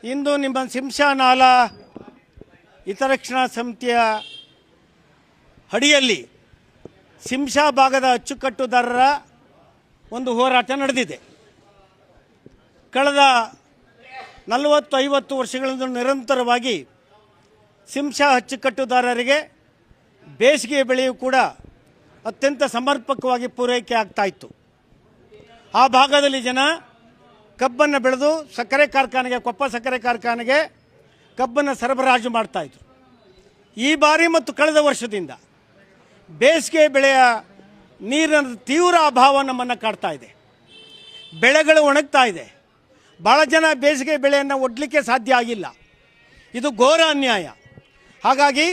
ಇಂದು ನಿಮ್ಮ ಸಿಂಶಾ ನಾಲಾ ಹಿತರಕ್ಷಣಾ ಸಮಿತಿಯ ಅಡಿಯಲ್ಲಿ ಸಿಂಶಾ ಭಾಗದ ಅಚ್ಚುಕಟ್ಟುದಾರರ ಒಂದು ಹೋರಾಟ ನಡೆದಿದೆ. ಕಳೆದ 40-50 ವರ್ಷಗಳಿಂದ ನಿರಂತರವಾಗಿ ಸಿಂಶಾ ಅಚ್ಚುಕಟ್ಟುದಾರರಿಗೆ ಬೇಸಿಗೆ ಬೆಳೆಯೂ ಕೂಡ ಅತ್ಯಂತ ಸಮರ್ಪಕವಾಗಿ ಪೂರೈಕೆ ಆಗ್ತಾಯಿತ್ತು. ಆ ಭಾಗದಲ್ಲಿ ಜನ ಕಬ್ಬನ್ನು ಬೆಳೆದು ಸಕ್ಕರೆ ಕಾರ್ಖಾನೆಗೆ, ಕೊಪ್ಪ ಸಕ್ಕರೆ ಕಾರ್ಖಾನೆಗೆ ಕಬ್ಬನ್ನು ಸರಬರಾಜು ಮಾಡ್ತಾಯಿದ್ರು. ಈ ಬಾರಿ ಮತ್ತು ಕಳೆದ ವರ್ಷದಿಂದ ಬೇಸಿಗೆ ಬೆಳೆಯ ನೀರಿನ ತೀವ್ರ ಅಭಾವ ನಮ್ಮನ್ನು ಕಾಡ್ತಾ ಇದೆ. ಬೆಳೆಗಳು ಒಣಗ್ತಾ ಇದೆ. ಭಾಳ ಜನ ಬೇಸಿಗೆ ಬೆಳೆಯನ್ನು ಒಡ್ಲಿಕ್ಕೆ ಸಾಧ್ಯ ಆಗಿಲ್ಲ. ಇದು ಘೋರ ಅನ್ಯಾಯ. ಹಾಗಾಗಿ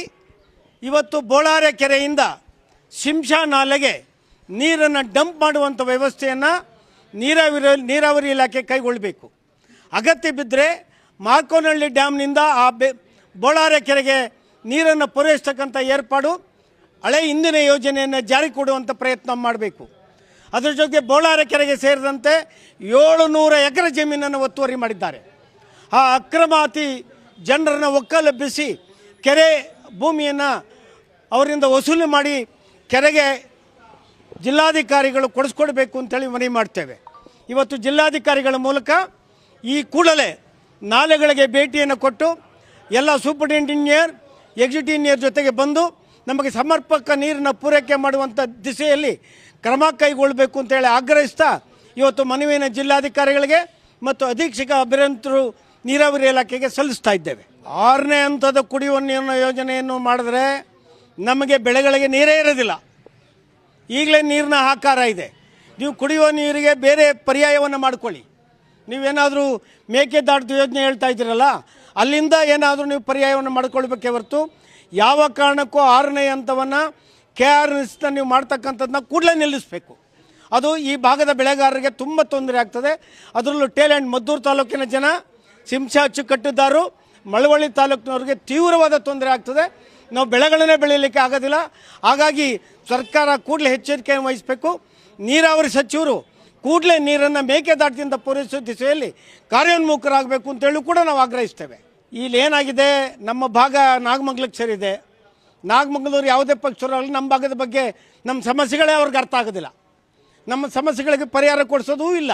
ಇವತ್ತು ಬೋಳಾರೆ ಕೆರೆಯಿಂದ ಸಿಂಶಾ ನಾಲೆಗೆ ನೀರನ್ನು ಡಂಪ್ ಮಾಡುವಂಥ ವ್ಯವಸ್ಥೆಯನ್ನು ನೀರಾವರಿ ಇಲಾಖೆ ಕೈಗೊಳ್ಳಬೇಕು. ಅಗತ್ಯ ಬಿದ್ದರೆ ಮಾರ್ಕೋನಹಳ್ಳಿ ಡ್ಯಾಮ್ನಿಂದ ಆ ಬೋಳಾರೆ ಕೆರೆಗೆ ನೀರನ್ನು ಪೂರೈಸ್ತಕ್ಕಂಥ ಏರ್ಪಾಡು ಹಳೆ ಹಿಂದಿನ ಯೋಜನೆಯನ್ನು ಜಾರಿ ಕೊಡುವಂಥ ಪ್ರಯತ್ನ ಮಾಡಬೇಕು. ಅದರ ಜೊತೆಗೆ ಬೋಳಾರೆ ಕೆರೆಗೆ ಸೇರಿದಂತೆ 700 ಎಕರೆ ಜಮೀನನ್ನು ಒತ್ತುವರಿ ಮಾಡಿದ್ದಾರೆ. ಆ ಅಕ್ರಮಾತಿ ಜನರನ್ನು ಒಕ್ಕಲೆಬ್ಬಿಸಿ ಕೆರೆ ಭೂಮಿಯನ್ನು ಅವರಿಂದ ವಸೂಲಿ ಮಾಡಿ ಕೆರೆಗೆ ಜಿಲ್ಲಾಧಿಕಾರಿಗಳು ಕೊಡಿಸ್ಕೊಡ್ಬೇಕು ಅಂತೇಳಿ ಮನವಿ ಮಾಡ್ತೇವೆ. ಇವತ್ತು ಜಿಲ್ಲಾಧಿಕಾರಿಗಳ ಮೂಲಕ ಈ ಕೂಡಲೇ ನಾಲೆಗಳಿಗೆ ಭೇಟಿಯನ್ನು ಕೊಟ್ಟು ಎಲ್ಲ ಸೂಪರಿಂಟೆಂಡೆಂಟ್ ಇಂಜಿನಿಯರ್, ಎಕ್ಸಿಕ್ಯೂಟಿವ್ ಇಂಜಿನಿಯರ್ ಜೊತೆಗೆ ಬಂದು ನಮಗೆ ಸಮರ್ಪಕ ನೀರನ್ನು ಪೂರೈಕೆ ಮಾಡುವಂಥ ದಿಸೆಯಲ್ಲಿ ಕ್ರಮ ಕೈಗೊಳ್ಳಬೇಕು ಅಂತೇಳಿ ಆಗ್ರಹಿಸ್ತಾ ಇವತ್ತು ಮನವಿಯನ್ನು ಜಿಲ್ಲಾಧಿಕಾರಿಗಳಿಗೆ ಮತ್ತು ಅಧೀಕ್ಷಕ ಅಭಿಯಂತರು ನೀರಾವರಿ ಇಲಾಖೆಗೆ ಸಲ್ಲಿಸ್ತಾ ಇದ್ದೇವೆ. 6ನೇ ಹಂತದ ಕುಡಿಯುವ ನೀರಿನ ಯೋಜನೆಯನ್ನು ಮಾಡಿದ್ರೆ ನಮಗೆ ಬೆಳೆಗಳಿಗೆ ನೀರೇ ಇರೋದಿಲ್ಲ. ಈಗಲೇ ನೀರಿನ ಹಾಕಾರ ಇದೆ. ನೀವು ಕುಡಿಯುವ ನೀರಿಗೆ ಬೇರೆ ಪರ್ಯಾಯವನ್ನು ಮಾಡಿಕೊಳ್ಳಿ. ನೀವೇನಾದರೂ ಮೇಕೆದಾಟು ಯೋಜನೆ ಹೇಳ್ತಾ ಇದ್ದೀರಲ್ಲ, ಅಲ್ಲಿಂದ ಏನಾದರೂ ನೀವು ಪರ್ಯಾಯವನ್ನು ಮಾಡಿಕೊಳ್ಬೇಕೇ ಹೊರತು ಯಾವ ಕಾರಣಕ್ಕೂ 6ನೇ ಹಂತವನ್ನು KRSನ ನೀವು ಮಾಡ್ತಕ್ಕಂಥದ್ದನ್ನ ಕೂಡಲೇ ನಿಲ್ಲಿಸಬೇಕು. ಅದು ಈ ಭಾಗದ ಬೆಳೆಗಾರರಿಗೆ ತುಂಬ ತೊಂದರೆ ಆಗ್ತದೆ. ಅದರಲ್ಲೂ ಟೇಲೆಂಟ್ ಮದ್ದೂರು ತಾಲೂಕಿನ ಜನ, ಸಿಂಶಾ ಅಚ್ಚುಕಟ್ಟುದಾರರು, ಮಳವಳ್ಳಿ ತಾಲೂಕಿನವ್ರಿಗೆ ತೀವ್ರವಾದ ತೊಂದರೆ ಆಗ್ತದೆ. ನಾವು ಬೆಳೆಗಳನ್ನೇ ಬೆಳೀಲಿಕ್ಕೆ ಆಗೋದಿಲ್ಲ. ಹಾಗಾಗಿ ಸರ್ಕಾರ ಕೂಡಲೇ ಎಚ್ಚರಿಕೆಯನ್ನು ವಹಿಸಬೇಕು. ನೀರಾವರಿ ಸಚಿವರು ಕೂಡಲೇ ನೀರನ್ನು ಮೇಕೆದಾಟದಿಂದ ಪೂರೈಸುವ ದಿಸೆಯಲ್ಲಿ ಕಾರ್ಯೋನ್ಮುಖರಾಗಬೇಕು ಅಂತೇಳಿ ಕೂಡ ನಾವು ಆಗ್ರಹಿಸ್ತೇವೆ. ಇಲ್ಲಿ ಏನಾಗಿದೆ, ನಮ್ಮ ಭಾಗ ನಾಗಮಂಗಲಕ್ಕೆ ಸೇರಿದೆ. ನಾಗಮಂಗಲದವ್ರು ಯಾವುದೇ ಪಕ್ಷದವರಾಗಲಿ ನಮ್ಮ ಭಾಗದ ಬಗ್ಗೆ ನಮ್ಮ ಸಮಸ್ಯೆಗಳೇ ಅವ್ರಿಗೆ ಅರ್ಥ ಆಗೋದಿಲ್ಲ. ನಮ್ಮ ಸಮಸ್ಯೆಗಳಿಗೆ ಪರಿಹಾರ ಕೊಡಿಸೋದೂ ಇಲ್ಲ.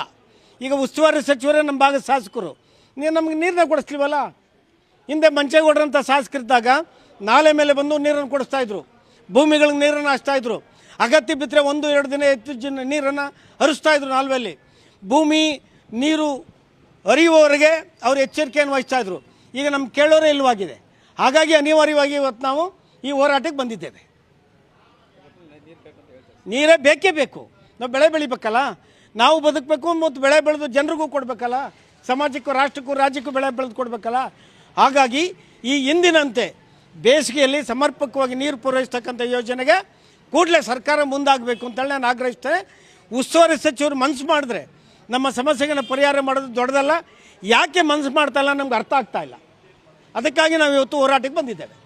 ಈಗ ಉಸ್ತುವಾರಿ ಸಚಿವರೇ ನಮ್ಮ ಭಾಗದ ಶಾಸಕರು, ನೀವು ನಮಗೆ ನೀರನ್ನ ಕೊಡಿಸ್ಲಿವಲ್ಲ. ಹಿಂದೆ ಮಂಚೇಗೌಡರಂಥ ಶಾಸಕರಿದ್ದಾಗ ನಾಲೆ ಮೇಲೆ ಬಂದು ನೀರನ್ನು ಕೊಡಿಸ್ತಾಯಿದ್ರು, ಭೂಮಿಗಳಿಗೆ ನೀರನ್ನು ಹಚ್ತಾಯಿದ್ರು. ಅಗತ್ಯ ಬಿದ್ದರೆ 1-2 ದಿನ ಹೆಚ್ಚು ನೀರನ್ನು ಹರಿಸ್ತಾಯಿದ್ರು ನಾಲ್ವೆಯಲ್ಲಿ. ಭೂಮಿ ನೀರು ಹರಿಯುವವರೆಗೆ ಅವರು ಎಚ್ಚರಿಕೆಯನ್ನು ವಹಿಸ್ತಾಯಿದ್ರು. ಈಗ ನಮ್ಮ ಕೇಳೋರೇ ಇಲ್ಲವಾಗಿದೆ. ಹಾಗಾಗಿ ಅನಿವಾರ್ಯವಾಗಿ ಇವತ್ತು ನಾವು ಈ ಹೋರಾಟಕ್ಕೆ ಬಂದಿದ್ದೇವೆ. ನೀರೇ ಬೇಕೇ ಬೇಕು. ನಾವು ಬೆಳೆ ಬೆಳಿಬೇಕಲ್ಲ, ನಾವು ಬದುಕಬೇಕು ಮತ್ತು ಬೆಳೆ ಬೆಳೆದು ಜನರಿಗೂ ಕೊಡಬೇಕಲ್ಲ, ಸಮಾಜಕ್ಕೂ ರಾಷ್ಟ್ರಕ್ಕೂ ರಾಜ್ಯಕ್ಕೂ ಬೆಳೆ ಬೆಳೆದು ಕೊಡಬೇಕಲ್ಲ. ಹಾಗಾಗಿ ಈ ಹಿಂದಿನಂತೆ ಬೇಸಿಗೆಯಲ್ಲಿ ಸಮರ್ಪಕವಾಗಿ ನೀರು ಪೂರೈಸ್ತಕ್ಕಂಥ ಯೋಜನೆಗೆ ಕೂಡಲೇ ಸರ್ಕಾರ ಮುಂದಾಗಬೇಕು ಅಂತೇಳಿ ನಾನು ಆಗ್ರಹಿಸ್ತೇನೆ. ಉಸ್ತುವಾರಿ ಸಚಿವರು ಮನಸ್ಸು ಮಾಡಿದ್ರೆ ನಮ್ಮ ಸಮಸ್ಯೆಗಳನ್ನ ಪರಿಹಾರ ಮಾಡೋದು ದೊಡ್ಡದಲ್ಲ. ಯಾಕೆ ಮನಸ್ಸು ಮಾಡ್ತಾಯಿಲ್ಲ ನಮ್ಗೆ ಅರ್ಥ ಆಗ್ತಾ ಇಲ್ಲ. ಅದಕ್ಕಾಗಿ ನಾವು ಇವತ್ತು ಹೋರಾಟಕ್ಕೆ ಬಂದಿದ್ದೇವೆ.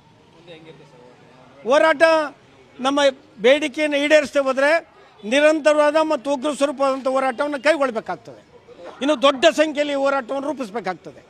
ಹೋರಾಟ ನಮ್ಮ ಬೇಡಿಕೆಯನ್ನು ಈಡೇರಿಸದೆ ಹೋದರೆ ನಿರಂತರವಾದ ಮತ್ತು ಉಗ್ರ ಸ್ವರೂಪವಾದಂಥ ಹೋರಾಟವನ್ನು ಕೈಗೊಳ್ಳಬೇಕಾಗ್ತದೆ. ಇನ್ನು ದೊಡ್ಡ ಸಂಖ್ಯೆಯಲ್ಲಿ ಹೋರಾಟವನ್ನು ರೂಪಿಸಬೇಕಾಗ್ತದೆ.